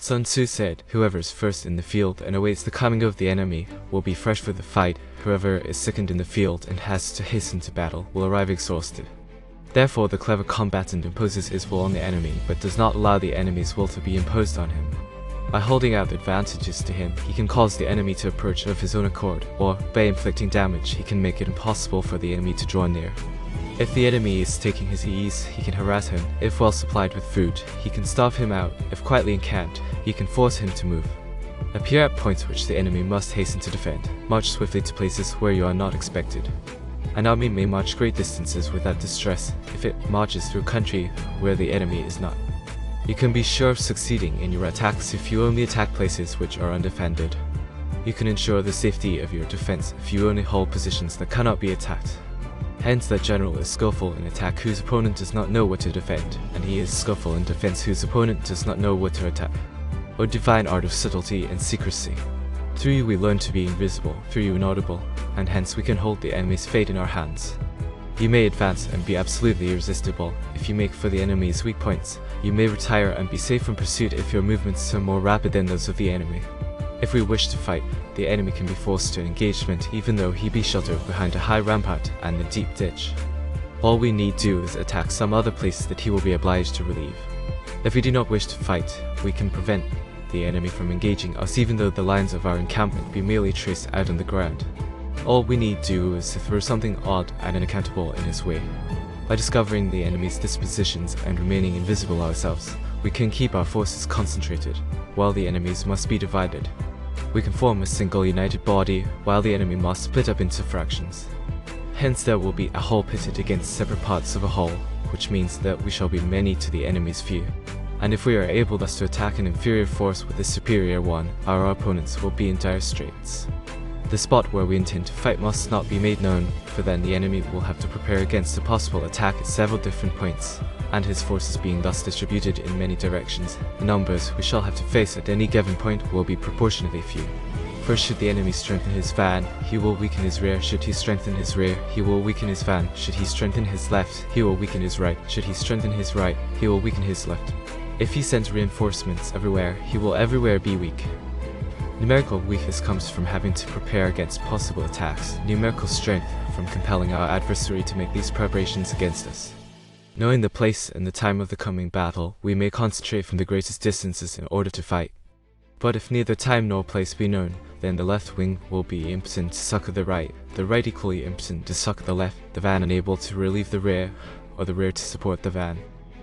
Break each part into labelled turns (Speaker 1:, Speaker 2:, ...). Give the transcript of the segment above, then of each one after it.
Speaker 1: Sun Tzu said, "Whoever is first in the field and awaits the coming of the enemy will be fresh for the fight. Whoever is second in the field and has to hasten to battle will arrive exhausted." Therefore, the clever combatant imposes his will on the enemy, but does not allow the enemy's will to be imposed on him. By holding out advantages to him, he can cause the enemy to approach of his own accord, or by inflicting damage, he can make it impossible for the enemy to draw near. If the enemy is taking his ease, he can harass him. If well supplied with food, he can starve him out. If quietly encamped, he can force him to move. Appear at points which the enemy must hasten to defend. March swiftly to places where you are not expected. An army may march great distances without distress if it marches through country where the enemy is not. You can be sure of succeeding in your attacks if you only attack places which are undefended. You can ensure the safety of your defense if you only hold positions that cannot be attacked. Hence, that general is skillful in attack whose opponent does not know what to defend, and he is skillful in defense whose opponent does not know what to attack. O divine art of subtlety and secrecy! Through you we learn to be invisible, through you inaudible, and hence we can hold the enemy's fate in our hands. You may advance and be absolutely irresistible if you make for the enemy's weak points. You may retire and be safe from pursuit if your movements are more rapid than those of the enemy. If we wish to fight, the enemy can be forced to engagement even though he be sheltered behind a high rampart and a deep ditch. All we need do is attack some other place that he will be obliged to relieve. If we do not wish to fight, we can prevent the enemy from engaging us even though the lines of our encampment be merely traced out on the ground. All we need do is to throw something odd and unaccountable in his way. By discovering the enemy's dispositions and remaining invisible ourselves, we can keep our forces concentrated, while the enemy's must be divided. We can form a single united body, while the enemy must split up into fractions. Hence there will be a whole pitted against separate parts of a whole, which means that we shall be many to the enemy's few. And if we are able thus to attack an inferior force with a superior one, our opponents will be in dire straits. The spot where we intend to fight must not be made known, for then the enemy will have to prepare against a possible attack at several different points, and his forces being thus distributed in many directions, the numbers we shall have to face at any given point will be proportionately few. First, should the enemy strengthen his van, he will weaken his rear. Should he strengthen his rear, he will weaken his van. Should he strengthen his left, he will weaken his right. Should he strengthen his right, he will weaken his left. If he sends reinforcements everywhere, he will everywhere be weak. Numerical weakness comes from having to prepare against possible attacks, numerical strength from compelling our adversary to make these preparations against us. Knowing the place and the time of the coming battle, we may concentrate from the greatest distances in order to fight. But if neither time nor place be known, then the left wing will be impotent to succor the right equally impotent to succor the left, the van unable to relieve the rear, or the rear to support the van.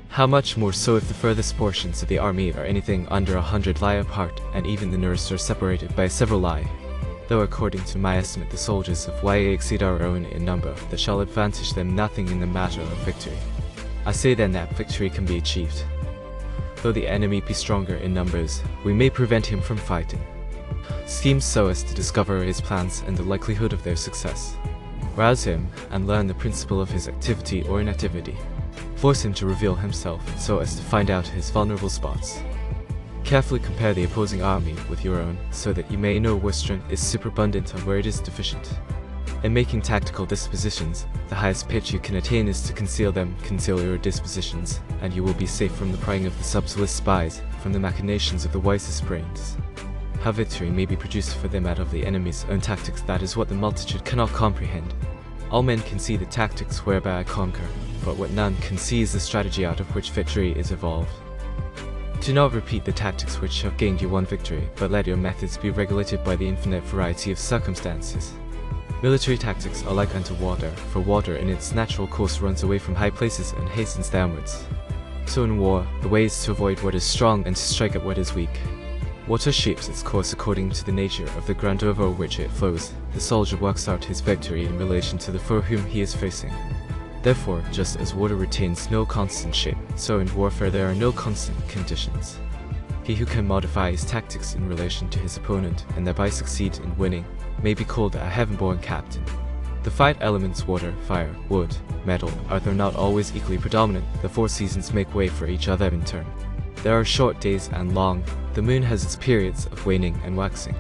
Speaker 1: How much more so if the furthest portions of the army are anything under 100 li apart, and even the nearest are separated by several li. Though according to my estimate the soldiers of YA exceed our own in number, that shall advantage them nothing in the matter of victory. I say then that victory can be achieved. Though the enemy be stronger in numbers, we may prevent him from fighting. Scheme so as to discover his plans and the likelihood of their success. Rouse him and learn the principle of his activity or inactivity. Force him to reveal himself so as to find out his vulnerable spots. Carefully compare the opposing army with your own so that you may know where strength is superabundant and where it is deficient. In making tactical dispositions, the highest pitch you can attain is to conceal them. Conceal your dispositions, and you will be safe from the prying of the subtlest spies, from the machinations of the wisest brains. How victory may be produced for them out of the enemy's own tactics, that is what the multitude cannot comprehend. All men can see the tactics whereby I conquer, but what none can see is the strategy out of which victory is evolved. Do not repeat the tactics which have gained you one victory, but let your methods be regulated by the infinite variety of circumstances. Military tactics are like unto water, for water in its natural course runs away from high places and hastens downwards. So in war, the way is to avoid what is strong and to strike at what is weak. Water shapes its course according to the nature of the ground over which it flows. The soldier works out his victory in relation to the foe whom he is facing. Therefore, just as water retains no constant shape, so in warfare there are no constant conditions. He who can modify his tactics in relation to his opponent and thereby succeed in winning may be called a heaven-born captain. The 5 elements water, fire, wood, metal are though not always equally predominant. The 4 seasons make way for each other in turn. There are short days and long. The moon has its periods of waning and waxing.